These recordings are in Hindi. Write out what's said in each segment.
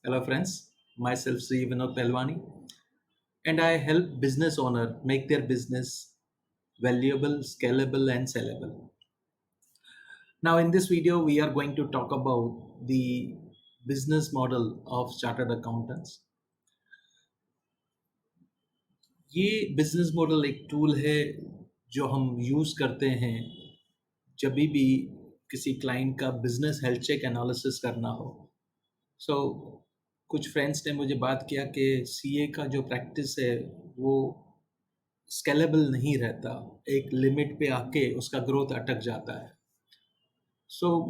Hello friends, myself Sri Vinod Pelwani and I help business owner make their business valuable, scalable and sellable. Now in this video we are going to talk about the business model of chartered accountants. ये बिजनेस मॉडल एक टूल है जो हम यूज करते हैं जब भी किसी क्लाइंट का बिजनेस हेल्थ चेक एनालिसिस करना हो. सो कुछ फ्रेंड्स ने मुझे बात किया कि सीए का जो प्रैक्टिस है वो स्केलेबल नहीं रहता, एक लिमिट पे आके उसका ग्रोथ अटक जाता है.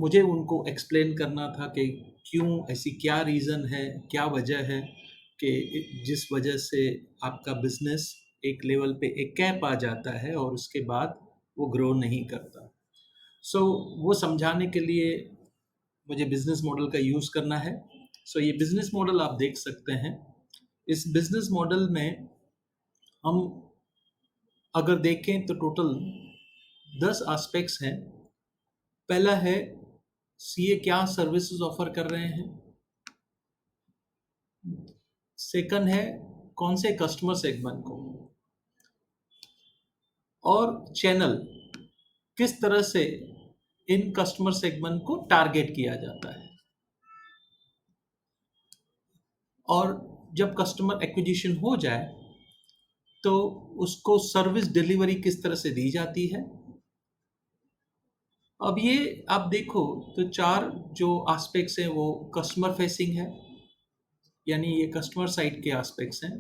मुझे उनको एक्सप्लेन करना था कि क्यों ऐसी क्या रीज़न है, क्या वजह है कि जिस वजह से आपका बिजनेस एक लेवल पे एक कैप आ जाता है और उसके बाद वो ग्रो नहीं करता. सो वो समझाने के लिए मुझे बिजनेस मॉडल का यूज़ करना है. ये बिजनेस मॉडल आप देख सकते हैं. इस बिजनेस मॉडल में हम अगर देखें तो टोटल 10 एस्पेक्ट्स हैं. पहला है सीए क्या सर्विसेज ऑफर कर रहे हैं. सेकंड है कौन से कस्टमर सेगमेंट को, और चैनल किस तरह से इन कस्टमर सेगमेंट को टारगेट किया जाता है, और जब कस्टमर एक्विजिशन हो जाए तो उसको सर्विस डिलीवरी किस तरह से दी जाती है. अब ये आप देखो तो 4 जो एस्पेक्ट्स हैं वो कस्टमर फेसिंग है, यानी ये कस्टमर साइड के एस्पेक्ट्स हैं.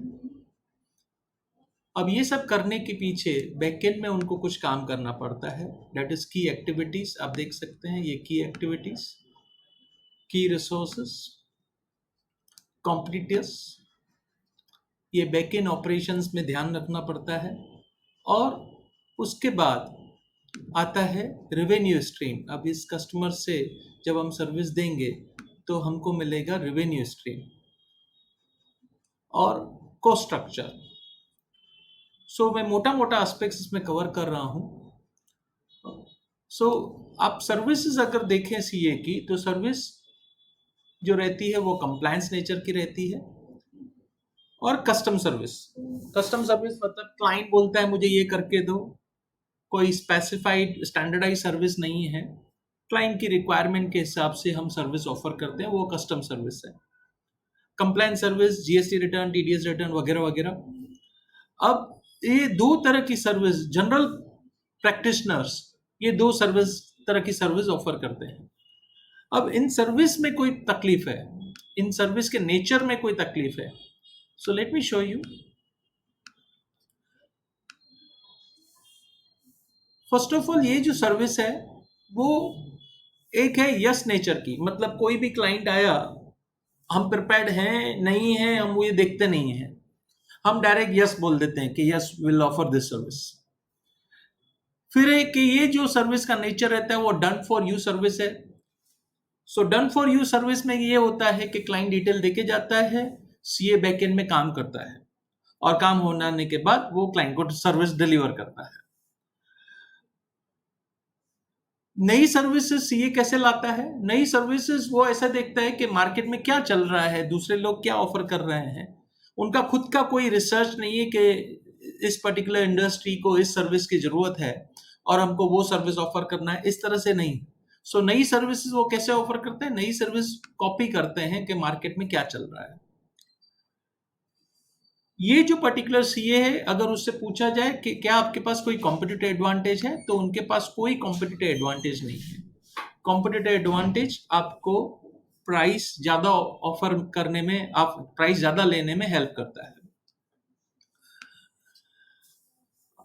अब ये सब करने के पीछे बैकएंड में उनको कुछ काम करना पड़ता है. दैट इज की एक्टिविटीज. आप देख सकते हैं ये की एक्टिविटीज, की रिसोर्सेस, कॉम्पिटिटर्स, ये बैकएंड ऑपरेशंस में ध्यान रखना पड़ता है. और उसके बाद आता है रेवेन्यू स्ट्रीम. अब इस कस्टमर से जब हम सर्विस देंगे तो हमको मिलेगा रेवेन्यू स्ट्रीम और कॉस्ट स्ट्रक्चर. मैं मोटा मोटा एस्पेक्ट्स इसमें कवर कर रहा हूं. आप सर्विसेज अगर देखें सीए की, तो सर्विस जो रहती है वो कंप्लायंस नेचर की रहती है. और कस्टम सर्विस मतलब क्लाइंट बोलता है मुझे ये करके दो, कोई स्पेसिफाइड स्टैंडर्डाइज सर्विस नहीं है, क्लाइंट की रिक्वायरमेंट के हिसाब से हम सर्विस ऑफर करते हैं, वो कस्टम सर्विस है. Compliance service, GST return, TDS return वगैरह वगैरह. अब ये दो तरह की सर्विस, जनरल प्रैक्टिशनर्स ये दो तरह की सर्विस ऑफर करते हैं. अब इन सर्विस में कोई तकलीफ है, इन सर्विस के नेचर में कोई तकलीफ है. Let me show you. First of all ये जो सर्विस है वो एक है यस नेचर की. मतलब कोई भी क्लाइंट आया, हम प्रिपेयर्ड हैं नहीं है, हम वो ये देखते नहीं है, हम डायरेक्ट यस बोल देते हैं कि yes will offer this service. फिर है कि ये जो सर्विस का नेचर रहता है वो डन फॉर यू सर्विस है. डन फॉर यू सर्विस में ये होता है कि क्लाइंट डिटेल देके जाता है, सीए बैकएंड में काम करता है, और काम होने के बाद वो क्लाइंट को सर्विस डिलीवर करता है. नई सर्विसेज सीए कैसे लाता है? नई सर्विसेज वो ऐसा देखता है कि मार्केट में क्या चल रहा है, दूसरे लोग क्या ऑफर कर रहे हैं. उनका खुद का कोई रिसर्च नहीं है कि इस पर्टिकुलर इंडस्ट्री को इस सर्विस की जरूरत है और हमको वो सर्विस ऑफर करना है, इस तरह से नहीं. नई सर्विसेज वो कैसे ऑफर करते हैं? नई सर्विस कॉपी करते हैं कि मार्केट में क्या चल रहा है. ये जो पर्टिकुलर सीए है, अगर उससे पूछा जाए कि क्या आपके पास कोई कॉम्पिटिटिव एडवांटेज है, तो उनके पास कोई कॉम्पिटिटिव एडवांटेज नहीं है. कॉम्पिटिटिव एडवांटेज आपको प्राइस ज्यादा ऑफर करने में, आप प्राइस ज्यादा लेने में हेल्प करता है.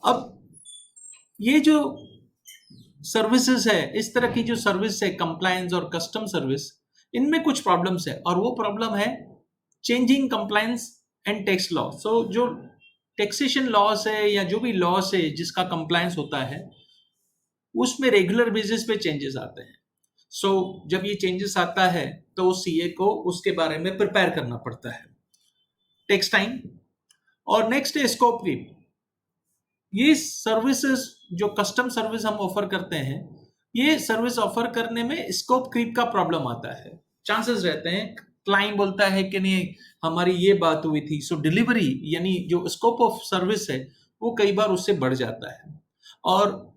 अब ये जो सर्विसेज है, इस तरह की जो सर्विस है कंप्लायंस और कस्टम सर्विस, इनमें कुछ प्रॉब्लम्स है, और वो प्रॉब्लम है changing compliance and tax law. जो टैक्सेशन लॉस है या जो भी लॉस है जिसका कंप्लायंस होता है, उसमें रेगुलर बेसिस पे चेंजेस आते हैं. जब ये चेंजेस आता है तो सीए को उसके बारे में प्रिपेयर करना पड़ता है, टेक्स टाइम. और नेक्स्ट है स्कोप क्रीप. ये सर्विसेज जो कस्टम सर्विस हम ऑफर करते हैं, ये सर्विस ऑफर करने में स्कोप क्रीप का प्रॉब्लम आता है. चांसेस रहते हैं क्लाइंट बोलता है कि नहीं हमारी ये बात हुई थी, सो डिलीवरी यानी जो स्कोप ऑफ सर्विस है वो कई बार उससे बढ़ जाता है, और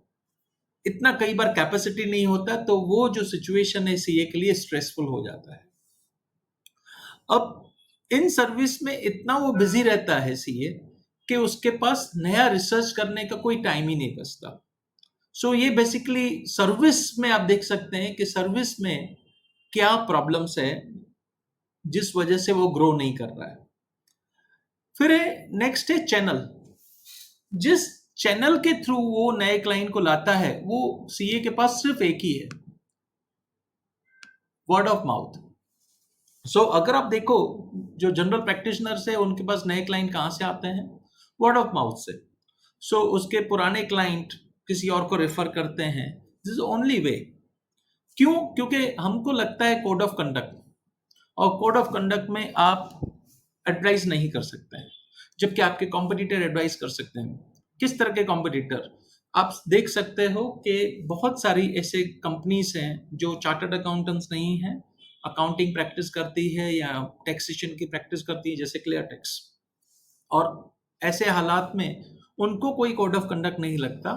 इतना कई बार कैपेसिटी नहीं होता, तो वो जो सिचुएशन है सीए के लिए स्ट्रेसफुल हो जाता है। अब इन सर्विस में इतना वो बिजी रहता है सीए कि उसके पास नया रिसर्च करने का कोई टाइम ही नहीं बचता। सो ये बेसिकली सर्विस में आप देख सकते हैं कि सर्विस में क्या प्रॉब्लम्स है जिस वजह से वो ग्रो नहीं कर रहा है। फिर नेक्स्ट है चैनल। जिस चैनल के थ्रू वो नए क्लाइंट को लाता है वो सीए के पास सिर्फ एक ही है, वर्ड ऑफ माउथ। सो अगर आप देखो जो जनरल प्रैक्टिशनर्स है उनके पास नए क्लाइंट कहां से आते हैं, वर्ड ऑफ माउथ से। सो उसके पुराने क्लाइंट किसी और को रेफर करते हैं, दिस इज ओनली वे। क्यों? क्योंकि हमको लगता है कोड ऑफ कंडक्ट, और कोड ऑफ कंडक्ट में आप एडवाइस नहीं कर सकते हैं, जबकि आपके कॉम्पिटिटर एडवाइस कर सकते हैं। किस तरह के कॉम्पिटिटर? आप देख सकते हो कि बहुत सारी ऐसे कंपनीज हैं जो चार्टर्ड अकाउंटेंट्स नहीं हैं, अकाउंटिंग प्रैक्टिस करती है या टैक्सेशन की प्रैक्टिस करती है, जैसे क्लियर टैक्स। और ऐसे हालात में उनको कोई कोड ऑफ कंडक्ट नहीं लगता,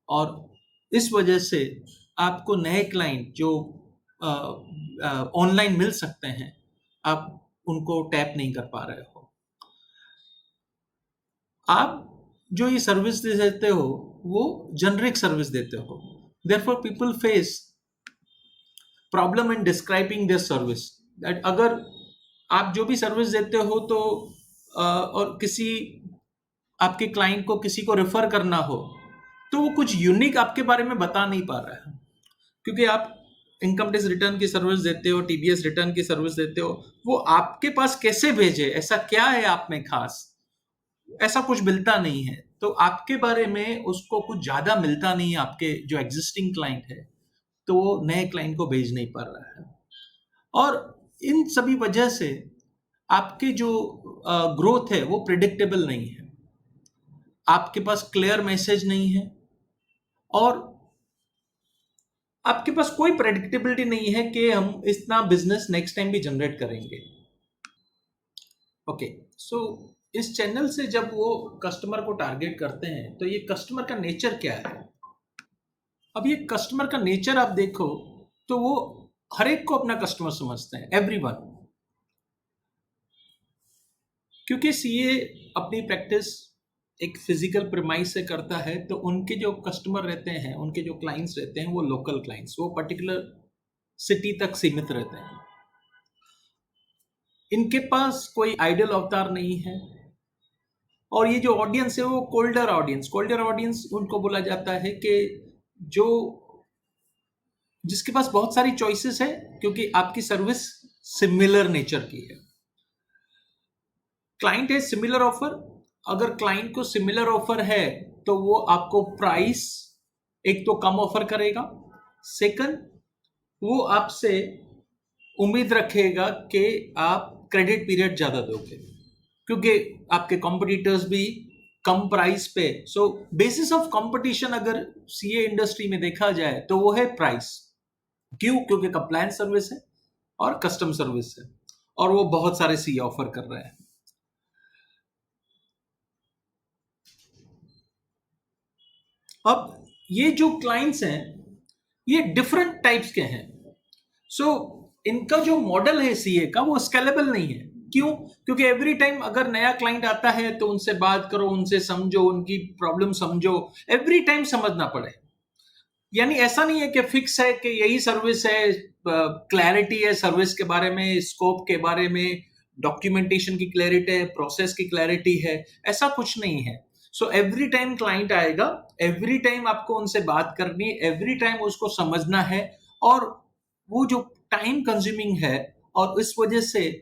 और इस वजह से आपको नए क्लाइंट जो ऑनलाइन मिल सकते हैं, आप उनको टैप नहीं कर पा रहे हो। आप जो ये सर्विस देते हो वो जेनरिक सर्विस देते हो, therefore people face problem in describing this service. That अगर आप जो भी सर्विस देते हो तो और किसी आपके क्लाइंट को किसी को रेफर करना हो, तो वो कुछ यूनिक आपके बारे में बता नहीं पा रहा है, क्योंकि आप इनकम टैक्स रिटर्न की सर्विस देते हो, टीडीएस रिटर्न की सर्विस देते हो, वो आपके पास कैसे भेजे, ऐसा क्या है आप में खास, ऐसा कुछ मिलता नहीं है। तो आपके बारे में उसको कुछ ज्यादा मिलता नहीं है, आपके जो एग्जिस्टिंग क्लाइंट है, तो वो नए क्लाइंट को भेज नहीं पा रहा है। और इन सभी वजह से आपके जो ग्रोथ है वो प्रिडिक्टेबल नहीं है, आपके पास क्लियर मैसेज नहीं है, और आपके पास कोई प्रेडिक्टेबिलिटी नहीं है कि हम इतना बिजनेस नेक्स्ट टाइम भी जनरेट करेंगे। ओके, सो इस चैनल से जब वो कस्टमर को टारगेट करते हैं तो ये कस्टमर का नेचर क्या है? अब ये कस्टमर का नेचर आप देखो तो वो हर एक को अपना कस्टमर समझते हैं, एवरीवन। क्योंकि सीए अपनी प्रैक्टिस एक फिजिकल प्रीमाइस से करता है, तो उनके जो कस्टमर रहते हैं, उनके जो क्लाइंट्स रहते हैं, वो लोकल क्लाइंट्स, वो पर्टिकुलर सिटी तक सीमित रहते हैं। इनके पास कोई आइडियल अवतार नहीं है, और ये जो ऑडियंस है वो कोल्डर ऑडियंस उनको बोला जाता है कि जो जिसके पास बहुत सारी चॉइसेस है, क्योंकि आपकी सर्विस सिमिलर नेचर की है। क्लाइंट है सिमिलर ऑफर, अगर क्लाइंट को सिमिलर ऑफर है तो वो आपको प्राइस एक तो कम ऑफर करेगा, सेकंड वो आपसे उम्मीद रखेगा कि आप क्रेडिट पीरियड ज्यादा दोगे, क्योंकि आपके कॉम्पिटिटर्स भी कम प्राइस पे। सो बेसिस ऑफ कंपटीशन अगर सीए इंडस्ट्री में देखा जाए तो वो है प्राइस। क्यों? क्योंकि कंप्लायंस सर्विस है और कस्टम सर्विस है, और वो बहुत सारे सीए ऑफर कर रहे हैं। अब ये जो क्लाइंट्स हैं ये डिफरेंट टाइप्स के हैं। सो इनका जो मॉडल है सीए का वो स्केलेबल नहीं है। क्यों? क्योंकि एवरी टाइम अगर नया क्लाइंट आता है तो उनसे बात करो, उनसे समझो, उनकी प्रॉब्लम समझो, एवरी टाइम समझना पड़े। यानी ऐसा नहीं है कि फिक्स है कि यही सर्विस है, क्लैरिटी है सर्विस के बारे में, स्कोप के बारे में, डॉक्यूमेंटेशन की क्लैरिटी है, प्रोसेस की क्लैरिटी है, ऐसा कुछ नहीं है। सो एवरी टाइम क्लाइंट आएगा, एवरी टाइम आपको उनसे बात करनी है, एवरी टाइम उसको समझना है, और वो जो टाइम कंज्यूमिंग है, और इस वजह से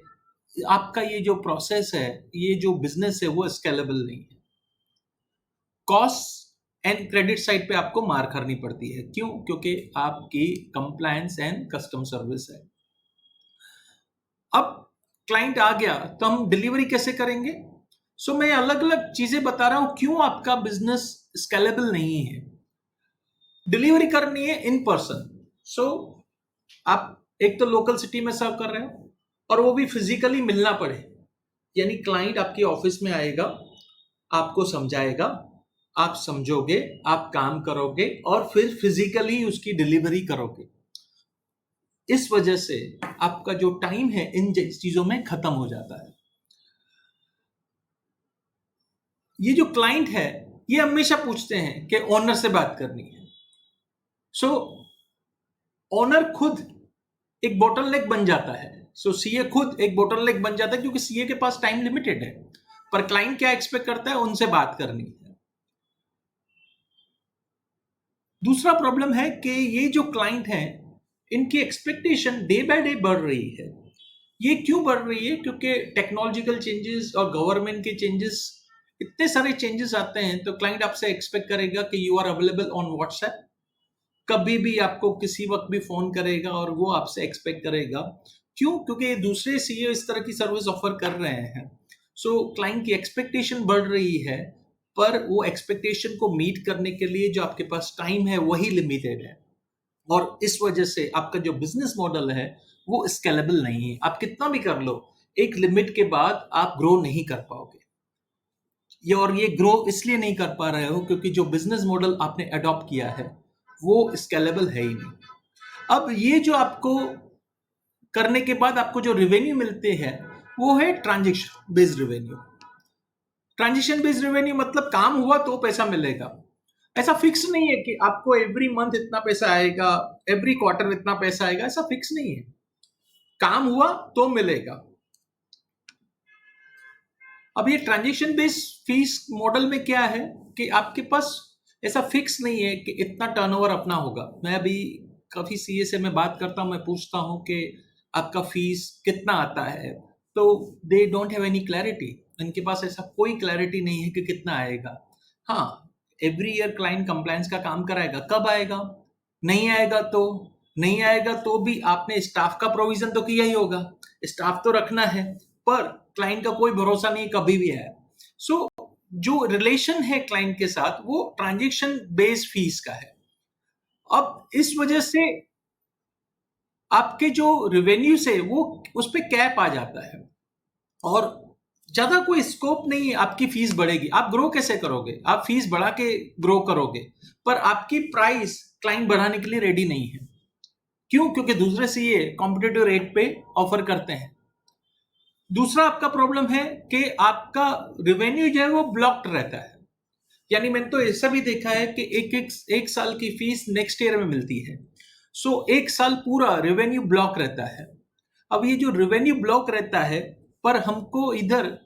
आपका ये जो प्रोसेस है, ये जो बिजनेस है वो स्केलेबल नहीं है। कॉस्ट एंड क्रेडिट साइड पे आपको मार करनी पड़ती है। क्यों? क्योंकि आपकी कंप्लायंस एंड कस्टम सर्विस है। अब क्लाइंट आ गया तो हम डिलीवरी कैसे करेंगे? सो मैं अलग अलग चीजें बता रहा हूं क्यों आपका बिजनेस स्केलेबल नहीं है। डिलीवरी करनी है इन पर्सन। सो आप एक तो लोकल सिटी में सर्व कर रहे हो, और वो भी फिजिकली मिलना पड़े, यानी क्लाइंट आपके ऑफिस में आएगा, आपको समझाएगा, आप समझोगे, आप काम करोगे और फिर फिजिकली उसकी डिलीवरी करोगे। इस वजह से आपका जो टाइम है इन चीजों में खत्म हो जाता है। ये जो क्लाइंट है ये हमेशा पूछते हैं कि ओनर से बात करनी है। सो ओनर खुद एक बोटलनेक बन जाता है। सो सीए खुद एक बोटलनेक बन जाता है क्योंकि सीए के पास टाइम लिमिटेड है, पर क्लाइंट क्या एक्सपेक्ट करता है, उनसे बात करनी है। दूसरा प्रॉब्लम है कि ये जो क्लाइंट हैं इनकी एक्सपेक्टेशन डे बाय डे बढ़ रही है। ये क्यों बढ़ रही है? क्योंकि टेक्नोलॉजिकल चेंजेस और गवर्नमेंट के चेंजेस, इतने सारे चेंजेस आते हैं, तो क्लाइंट आपसे एक्सपेक्ट करेगा कि you are available on WhatsApp, कभी भी आपको किसी वक्त भी फोन करेगा और वो आपसे एक्सपेक्ट करेगा। क्यों? क्योंकि दूसरे सीईओ इस तरह की सर्विस ऑफर कर रहे हैं। सो क्लाइंट की एक्सपेक्टेशन बढ़ रही है, पर वो एक्सपेक्टेशन को मीट करने के लिए जो आपके पास टाइम है वही लिमिटेड है। और इस वजह से आपका जो बिजनेस मॉडल है वो स्केलेबल नहीं है। आप कितना भी कर लो, एक लिमिट के बाद आप ग्रो नहीं कर पाओगे। ये ग्रो इसलिए नहीं कर पा रहे हो क्योंकि जो बिजनेस मॉडल आपने अडॉप्ट किया है वो स्केलेबल है ही नहीं। अब ये जो आपको करने के बाद आपको जो रेवेन्यू मिलते हैं वो है transaction based revenue. Transaction based revenue मतलब काम हुआ तो पैसा मिलेगा। ऐसा फिक्स नहीं है कि आपको एवरी मंथ इतना पैसा आएगा, एवरी क्वार्टर इतना पैसा आएगा, ऐसा फिक्स नहीं है। काम हुआ तो मिलेगा। अब ये ट्रांजेक्शन बेस्ड फीस मॉडल में क्या है कि आपके पास ऐसा फिक्स नहीं है कि इतना टर्नओवर अपना होगा। मैं अभी काफी सीए से मैं बात करता हूं, मैं पूछता हूं कि आपका फीस कितना आता है, तो they don't have any clarity. इनके पास ऐसा कोई क्लैरिटी नहीं है कि कितना आएगा। हाँ, एवरी ईयर क्लाइंट कंप्लायंस का काम कराएगा, कब आएगा? नहीं आएगा तो नहीं आएगा तो भी आपने स्टाफ का प्रोविजन तो किया ही होगा, स्टाफ तो रखना है, पर क्लाइंट का कोई भरोसा नहीं कभी भी है। सो जो रिलेशन है क्लाइंट के साथ वो ट्रांजेक्शन बेस्ड फीस का है। अब इस वजह से आपके जो रेवेन्यू से वो उस पर कैप आ जाता है और ज्यादा कोई स्कोप नहीं है। आपकी फीस बढ़ेगी, आप ग्रो कैसे करोगे? आप फीस बढ़ा के ग्रो करोगे, पर आपकी प्राइस क्लाइंट बढ़ाने के लिए रेडी नहीं है। क्यों? क्योंकि दूसरे सीए कॉम्पिटिटिव रेट पे ऑफर करते हैं। दूसरा आपका प्रॉब्लम है कि आपका रेवेन्यू जो है वो ब्लॉक्ड रहता है। यानी मैंने तो ऐसा भी देखा है कि एक साल की फीस नेक्स्ट ईयर में मिलती है। सो एक साल पूरा रेवेन्यू ब्लॉक रहता है। अब ये जो रेवेन्यू ब्लॉक रहता है, पर हमको इधर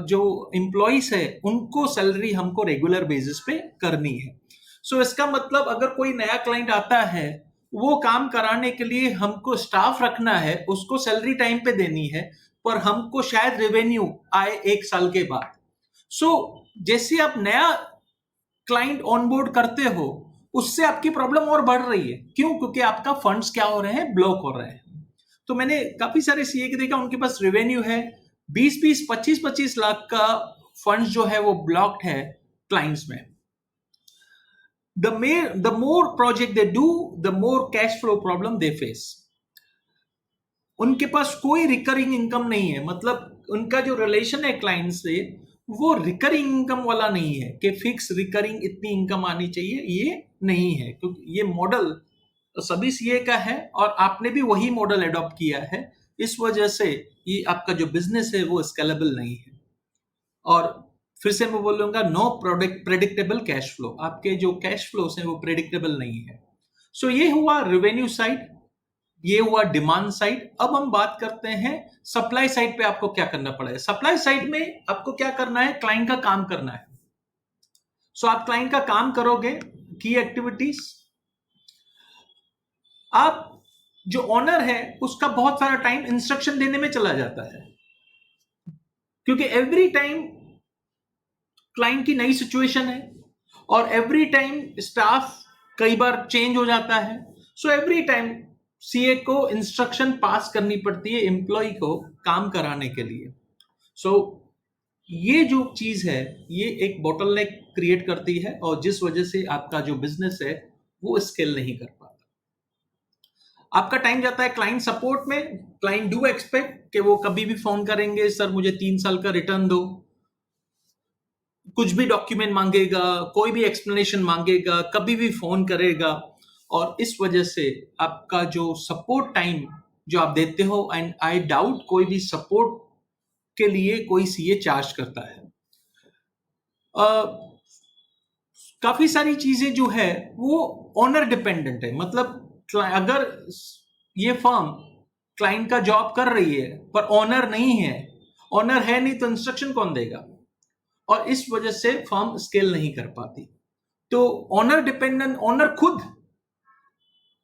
जो एम्प्लॉइज है उनको सैलरी हमको रेगुलर बेसिस पे करनी है। सो इसका मतलब अगर कोई नया क्लाइंट आता है, वो काम कराने के लिए हमको स्टाफ रखना है, उसको सैलरी टाइम पे देनी है, पर हमको शायद रेवेन्यू आए एक साल के बाद। सो जैसे आप नया क्लाइंट ऑनबोर्ड करते हो, उससे आपकी प्रॉब्लम और बढ़ रही है। क्यों? क्योंकि आपका फंड्स क्या हो रहे हैं, ब्लॉक हो रहे हैं। तो मैंने काफी सारे सीए के देखा, उनके पास रेवेन्यू है 20-20, 25-25 लाख का, फंड्स जो है वो ब्लॉक्ड है क्लाइंट्स में। The more project they do, the more cash flow problem they face. उनके पास कोई रिकरिंग इनकम नहीं है, मतलब उनका जो रिलेशन है क्लाइंट से वो रिकरिंग इनकम वाला नहीं है कि फिक्स रिकरिंग इतनी इनकम आनी चाहिए, ये नहीं है। क्योंकि ये मॉडल सभी सीए का है और आपने भी वही मॉडल अडॉप्ट किया है। इस वजह से ये आपका जो बिजनेस है वो स्केलेबल नहीं है। और फिर से मैं बोलूंगा, no product predictable cash flow. आपके जो कैश फ्लोस हैं वो प्रेडिक्टेबल नहीं है। सो ये हुआ रेवेन्यू साइड, ये हुआ डिमांड साइड। अब हम बात करते हैं सप्लाई साइड पे आपको क्या करना पड़ेगा। सप्लाई साइड में आपको क्या करना है, क्लाइंट का काम करना है। सो आप क्लाइंट का काम करोगे, की एक्टिविटीज। आप जो ओनर है उसका बहुत सारा टाइम इंस्ट्रक्शन देने में चला जाता है, क्योंकि एवरी टाइम क्लाइंट की नई सिचुएशन है और एवरी टाइम स्टाफ कई बार चेंज हो जाता है। सो एवरी टाइम सीए को इंस्ट्रक्शन पास करनी पड़ती है एम्प्लॉय को काम कराने के लिए। सो ये जो चीज है ये एक बोटलनेक क्रिएट करती है और जिस वजह से आपका जो बिजनेस है वो स्केल नहीं कर पाता। आपका टाइम जाता है क्लाइंट सपोर्ट में। क्लाइंट डू एक्सपेक्ट कि वो कभी भी फोन करेंगे, सर मुझे 3 साल का रिटर्न दो, कुछ भी डॉक्यूमेंट मांगेगा, कोई भी एक्सप्लेनेशन मांगेगा, कभी भी फोन करेगा। और इस वजह से आपका जो सपोर्ट टाइम जो आप देते हो, एंड आई डाउट कोई भी सपोर्ट के लिए कोई सीए चार्ज करता है। काफी सारी चीजें जो है वो ओनर डिपेंडेंट है। मतलब अगर ये फर्म क्लाइंट का जॉब कर रही है पर ओनर नहीं है, ओनर है नहीं तो इंस्ट्रक्शन कौन देगा? और इस वजह से फर्म स्केल नहीं कर पाती। तो ओनर डिपेंडेंट, ओनर खुद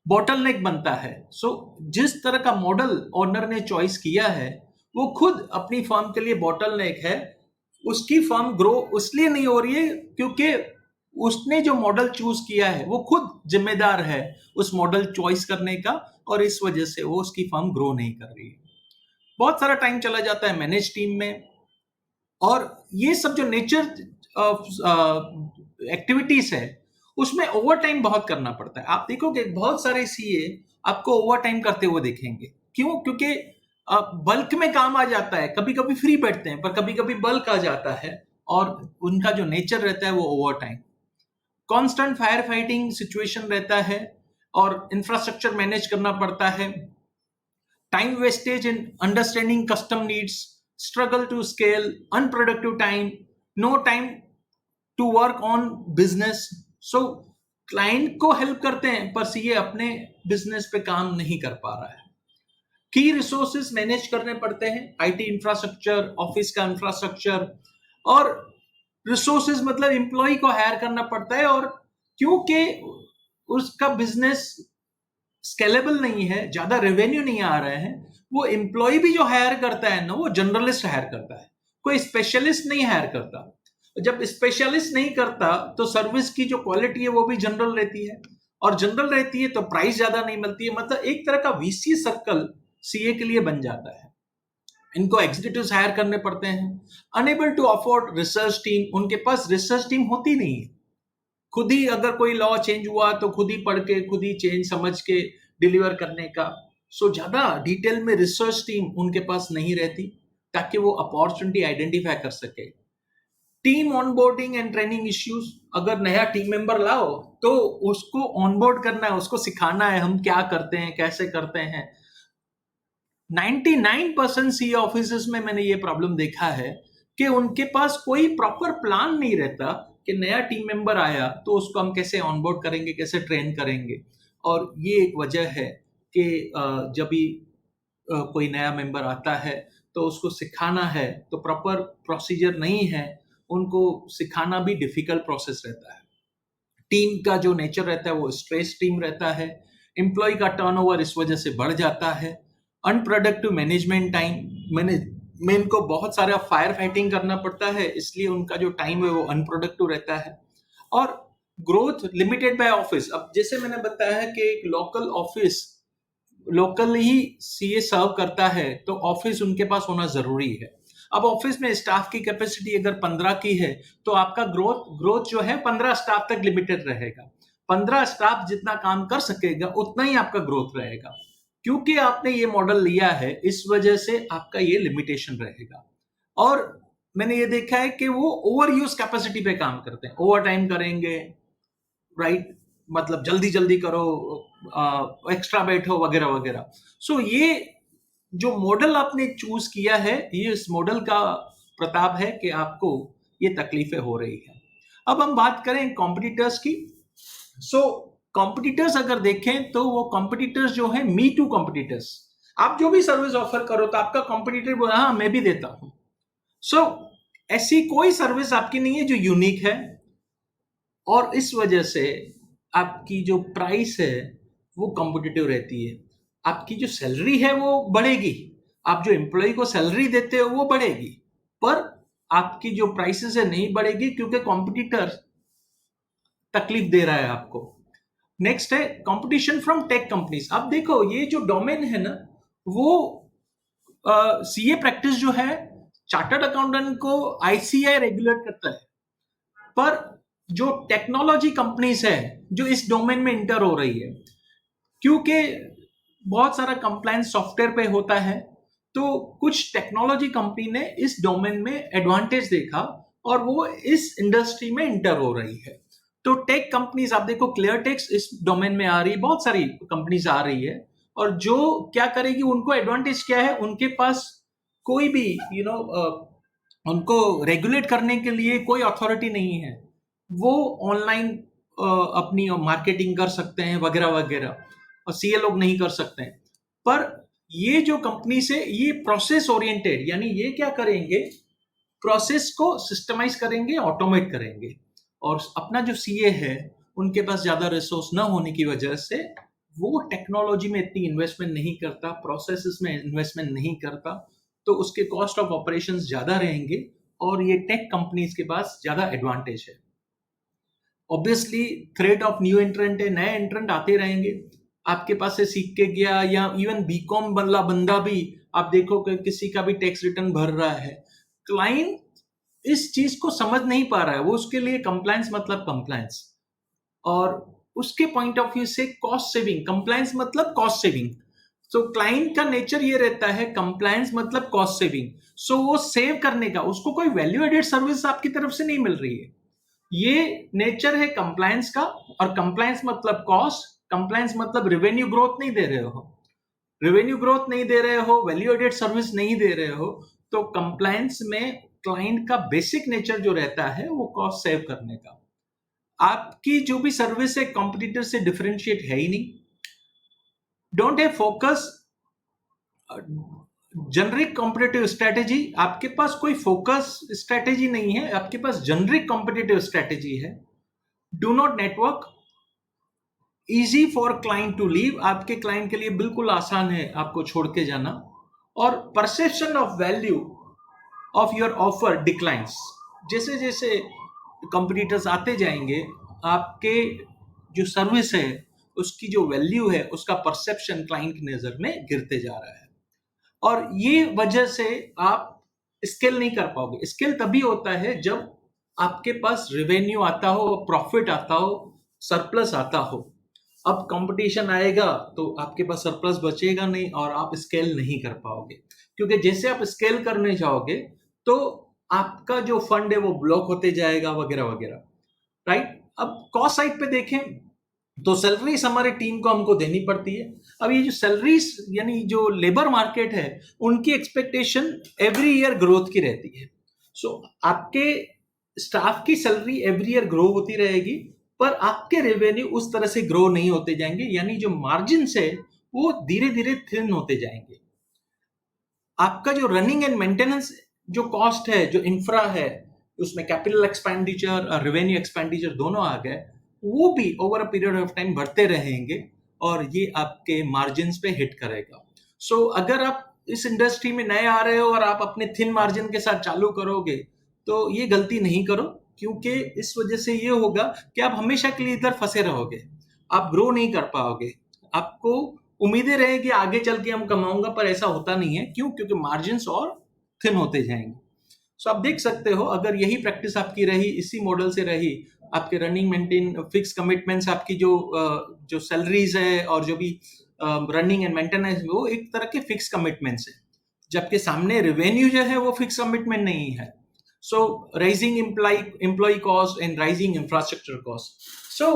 बॉटलनेक बनता है। सो जिस तरह का मॉडल ओनर ने चॉइस किया है वो खुद अपनी फर्म के लिए बॉटलनेक है। उसकी फर्म ग्रो इसलिए नहीं हो रही है क्योंकि उसने जो मॉडल चूज किया है वो खुद जिम्मेदार है उस मॉडल चॉइस करने का, और इस वजह से वो उसकी फर्म ग्रो नहीं कर रही है। बहुत सारा टाइम चला जाता है मैनेज टीम में, और ये सब जो नेचर ऑफ एक्टिविटीज है उसमें ओवर टाइम बहुत करना पड़ता है। आप देखोगे बहुत सारे सीए आपको ओवर टाइम करते हुए देखेंगे। क्यों? क्योंकि बल्क में काम आ जाता है। कभी कभी फ्री बैठते हैं पर कभी कभी बल्क आ जाता है, और उनका जो नेचर रहता है वो over time. Constant fire fighting situation रहता है, और इंफ्रास्ट्रक्चर मैनेज करना पड़ता है। Time wastage in understanding custom needs, struggle to scale, unproductive time, no time to work on business. So client को हेल्प करते हैं पर सीए अपने बिजनेस पे काम नहीं कर पा रहा है। की रिसोर्सेज मैनेज करने पड़ते हैं, आईटी इंफ्रास्ट्रक्चर, ऑफिस का इंफ्रास्ट्रक्चर, और रिसोर्सेज मतलब एम्प्लॉय को हायर करना पड़ता है। और क्योंकि उसका बिजनेस स्केलेबल नहीं है, ज्यादा रेवेन्यू नहीं आ रहे हैं, वो एम्प्लॉय भी जो हायर करता है ना वो जनरलिस्ट हायर करता है, कोई स्पेशलिस्ट नहीं हायर करता। जब स्पेशलिस्ट नहीं करता तो सर्विस की जो क्वालिटी है वो भी जनरल रहती है, और जनरल रहती है तो प्राइस ज्यादा नहीं मिलती है। मतलब एक तरह का वीसी सर्कल सीए के लिए बन जाता है। इनको एग्जीक्यूटिव्स हायर करने पड़ते हैं। Unable to afford research team, उनके पास रिसर्च टीम होती नहीं है। खुद ही अगर कोई लॉ चेंज हुआ तो खुद ही पढ़ के खुद ही चेंज समझ के डिलीवर करने का। सो ज्यादा डिटेल में रिसर्च टीम उनके पास नहीं रहती ताकि वो अपॉर्चुनिटी आइडेंटिफाई कर सके। Team onboarding and training issues, अगर नया टीम मेंबर लाओ तो उसको ऑनबोर्ड करना है, उसको सिखाना है हम क्या करते हैं, कैसे करते हैं। 99% सी ऑफिस में मैंने ये प्रॉब्लम देखा है कि उनके पास कोई प्रॉपर प्लान नहीं रहता कि नया टीम मेंबर आया तो उसको हम कैसे ऑनबोर्ड करेंगे, कैसे ट्रेन करेंगे। और ये एक वजह है कि जब भी कोई नया मेंबर आता है तो उसको सिखाना है तो प्रॉपर प्रोसीजर नहीं है, उनको सिखाना भी डिफिकल्ट प्रोसेस रहता है। टीम का जो नेचर रहता है वो स्ट्रेस टीम रहता है। एम्प्लॉय का टर्नओवर इस वजह से बढ़ जाता है। अनप्रोडक्टिव मैनेजमेंट टाइम, में इनको बहुत सारा फायर फाइटिंग करना पड़ता है, इसलिए उनका जो टाइम है वो अनप्रोडक्टिव रहता है। और ग्रोथ लिमिटेड बाय ऑफिस। अब जैसे मैंने बताया है कि एक लोकल ऑफिस लोकल ही सीए सर्व करता है तो ऑफिस उनके पास होना जरूरी है। अब ऑफिस में स्टाफ की कैपेसिटी अगर 15 की है तो आपका ग्रोथ जो है 15 स्टाफ तक लिमिटेड रहेगा। 15 स्टाफ जितना काम कर सकेगा उतना ही आपका ग्रोथ रहेगा। क्योंकि आपने ये मॉडल लिया है इस वजह से आपका ये लिमिटेशन रहेगा। और मैंने ये देखा है कि वो ओवर यूज कैपेसिटी पे काम करते हैं, ओवर टाइम करेंगे, राइट, मतलब जल्दी जल्दी करो, एक्स्ट्रा बैठो वगैरह वगैरह। सो ये जो मॉडल आपने चूज किया है ये इस मॉडल का प्रताप है कि आपको ये तकलीफें हो रही है। अब हम बात करें कॉम्पिटिटर्स की। सो कॉम्पिटिटर्स अगर देखें तो वो कॉम्पिटिटर्स जो है मी टू कॉम्पिटिटर्स। आप जो भी सर्विस ऑफर करो तो आपका कॉम्पिटिटर बोला हाँ मैं भी देता हूं। सो ऐसी कोई सर्विस आपकी नहीं है जो यूनिक है, और इस वजह से आपकी जो प्राइस है वो कॉम्पिटिटिव रहती है। आपकी जो सैलरी है वो बढ़ेगी, आप जो एम्प्लॉय को सैलरी देते हो वो बढ़ेगी, पर आपकी जो प्राइसेस है नहीं बढ़ेगी क्योंकि कॉम्पिटिटर तकलीफ दे रहा है आपको। नेक्स्ट है कंपटीशन फ्रॉम टेक कंपनीज। अब देखो ये जो डोमेन है ना वो सीए प्रैक्टिस जो है चार्टर्ड अकाउंटेंट को आईसीआई रेगुलेट करता है, पर जो टेक्नोलॉजी कंपनीज है जो इस डोमेन में इंटर हो रही है, क्योंकि बहुत सारा कंप्लायंस सॉफ्टवेयर पे होता है, तो कुछ टेक्नोलॉजी कंपनी ने इस डोमेन में एडवांटेज देखा और वो इस इंडस्ट्री में इंटर हो रही है। तो टेक कंपनीज आप देखो, क्लियर टेक्स इस डोमेन में आ रही है, बहुत सारी कंपनीज आ रही है, और जो क्या करेगी, उनको एडवांटेज क्या है, उनके पास कोई भी उनको रेगुलेट करने के लिए कोई अथॉरिटी नहीं है। वो ऑनलाइन अपनी मार्केटिंग कर सकते हैं वगैरह वगैरह, और सीए लोग नहीं कर सकते हैं। पर ये जो कंपनी से ये प्रोसेस ओरिएंटेड, यानी ये क्या करेंगे, प्रोसेस को सिस्टमाइज करेंगे, ऑटोमेट करेंगे। और अपना जो सीए है, उनके पास ज्यादा रिसोर्स ना होने की वजह से वो टेक्नोलॉजी में इतनी इन्वेस्टमेंट नहीं करता, प्रोसेसेस में इन्वेस्टमेंट नहीं करता, तो उसके कॉस्ट ऑफ ऑपरेशंस ज्यादा रहेंगे, और ये टेक कंपनीज के पास ज्यादा एडवांटेज है। ऑब्वियसली थ्रेट ऑफ न्यू एंट्रेंट है, नए एंट्रेंट आते रहेंगे, आपके पास से सीख के गया या इवन बीकॉम वाला बंदा भी आप देखो कि किसी का भी टैक्स रिटर्न भर रहा है, क्लाइंट इस चीज को समझ नहीं पा रहा है, वो उसके लिए कंप्लायंस मतलब कंप्लायंस, और उसके पॉइंट ऑफ व्यू से कॉस्ट सेविंग, कंप्लायंस मतलब कॉस्ट सेविंग। सो क्लाइंट का नेचर ये रहता है, कंप्लायंस मतलब कॉस्ट सेविंग। सो वो सेव करने का, उसको कोई वैल्यू एडेड सर्विस आपकी तरफ से नहीं मिल रही है। ये नेचर है कंप्लायंस का, और कंप्लायंस मतलब कॉस्ट, कंप्लायंस मतलब रेवेन्यू ग्रोथ नहीं दे रहे हो, रेवेन्यू ग्रोथ नहीं दे रहे हो, वैल्यू एडेड सर्विस नहीं दे रहे हो, तो कंप्लायंस में क्लाइंट का बेसिक नेचर जो रहता है वो कॉस्ट सेव करने का। आपकी जो भी सर्विस है कॉम्पिटिटर से डिफरेंशिएट है ही नहीं। Don't have focus, generic competitive strategy, आपके पास कोई फोकस स्ट्रेटेजी नहीं है, आपके पास जनरिक कॉम्पिटिटिव स्ट्रेटेजी है। Do not network, easy for client to leave, आपके क्लाइंट के लिए बिल्कुल आसान है आपको छोड़ के जाना, और perception of value of your offer declines. जैसे जैसे कंपटीटर्स आते जाएंगे, आपके जो सर्विस है उसकी जो वैल्यू है उसका परसेप्शन क्लाइंट की नजर में गिरते जा रहा है, और ये वजह से आप स्केल नहीं कर पाओगे। स्केल तभी होता है जब आपके पास रेवेन्यू आता हो, प्रॉफिट आता हो, सरप्लस आता हो। अब कंपटीशन आएगा तो आपके पास सरप्लस बचेगा नहीं और आप स्केल नहीं कर पाओगे, क्योंकि जैसे आप स्केल करने जाओगे तो आपका जो फंड है वो ब्लॉक होते जाएगा वगैरह वगैरह, राइट। अब कॉस्ट साइड पे देखें तो सैलरीज हमारे टीम को हमको देनी पड़ती है। अब ये जो सैलरीज यानी जो लेबर मार्केट है, उनकी एक्सपेक्टेशन एवरी ईयर ग्रोथ की रहती है। सो आपके स्टाफ की सैलरी एवरी ईयर ग्रो होती रहेगी, पर आपके रेवेन्यू उस तरह से ग्रो नहीं होते जाएंगे, यानी जो मार्जिन है वो धीरे धीरे थिन होते जाएंगे। आपका जो रनिंग एंड मेंटेनेंस जो कॉस्ट है, जो इंफ्रा है, उसमें कैपिटल एक्सपेंडिचर और रेवेन्यू एक्सपेंडिचर दोनों आ गए, वो भी over a period of time बढ़ते रहेंगे, और ये आपके मार्जिन पे हिट करेगा। सो अगर आप इस इंडस्ट्री में नए आ रहे हो और आप अपने थिन मार्जिन के साथ चालू करोगे, तो ये गलती नहीं करो, क्योंकि इस वजह से ये होगा कि आप हमेशा के लिए इधर फंसे रहोगे, आप ग्रो नहीं कर पाओगे। आपको उम्मीदें रहेगी आगे चल के हम कमाऊंगा, पर ऐसा होता नहीं है। क्यों? क्योंकि मार्जिन और थिन होते जाएंगे। सो आप देख सकते हो, अगर यही प्रैक्टिस आपकी रही, इसी मॉडल से रही, आपके रनिंग मेंटेन फिक्स कमिटमेंट्स, आपकी जो सैलरीज है और जो भी रनिंग एंड मेंटेनेंस, वो एक तरह के फिक्स कमिटमेंट्स है, जबकि सामने रेवेन्यू जो है वो फिक्स कमिटमेंट नहीं है। So rising employ cost and rising infrastructure cost. So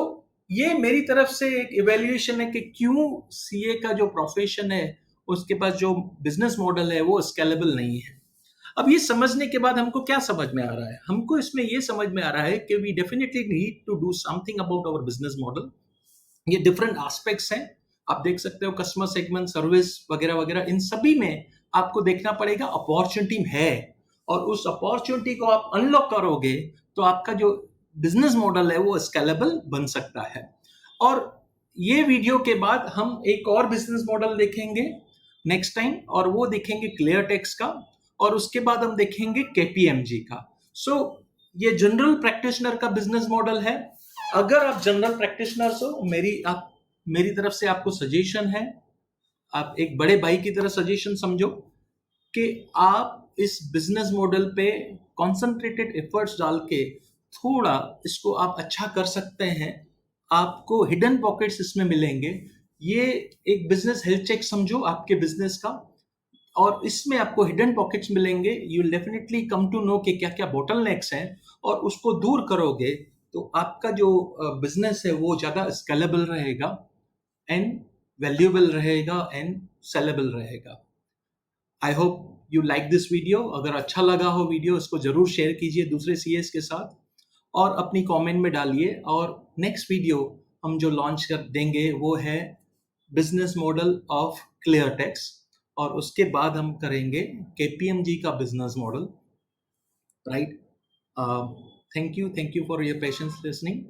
ये मेरी तरफ से एक इवेल्युएशन है कि क्यों सीए का जो प्रोफेशन है उसके पास जो बिजनेस मॉडल है वो स्केलेबल नहीं है। अब ये समझने के बाद हमको क्या समझ में आ रहा है? हमको इसमें ये समझ में आ रहा है कि we definitely need to do something about our business model. ये डिफरेंट एस्पेक्ट्स हैं, आप देख सकते हो, कस्टमर सेगमेंट, सर्विस वगैरह वगैरह, इन सभी में आपको देखना पड़ेगा अपॉर्चुनिटी है, और उस अपॉर्चुनिटी को आप अनलॉक करोगे तो आपका जो बिजनेस मॉडल है वो स्केलेबल बन सकता है। और ये वीडियो के बाद हम एक और बिजनेस मॉडल देखेंगे नेक्स्ट टाइम, और वो देखेंगे क्लियर टेक्स का, और उसके बाद हम देखेंगे केपीएमजी का। सो ये जनरल प्रैक्टिशनर का बिजनेस मॉडल है। अगर आप जनरल प्रैक्टिशनर्स हो, मेरी तरफ से आपको सजेशन है, आप एक बड़े भाई की तरह सजेशन समझो कि आप इस बिजनेस मॉडल पे कॉन्सेंट्रेटेड एफर्ट्स डाल के थोड़ा इसको आप अच्छा कर सकते हैं। आपको हिडन पॉकेट्स इसमें मिलेंगे, ये एक बिजनेस हेल्थ चेक समझो आपके बिजनेस का, और इसमें आपको हिडन पॉकेट्स मिलेंगे। You will definitely come to know कि क्या क्या बोटलनेक्स हैं, और उसको दूर करोगे तो आपका जो बिजनेस है वो ज़्यादा स्केलेबल रहेगा एंड वैल्यूएबल रहेगा एंड सेलेबल रहेगा। I hope you like this video. अगर अच्छा लगा हो वीडियो, इसको जरूर शेयर कीजिए दूसरे सीएस के साथ, और अपनी कमेंट में डालिए। और नेक्स्ट वीडियो हम जो लॉन्च कर देंगे वो है business model of ClearTax, और उसके बाद हम करेंगे केपीएमजी का business model, right? Thank you for your patience listening.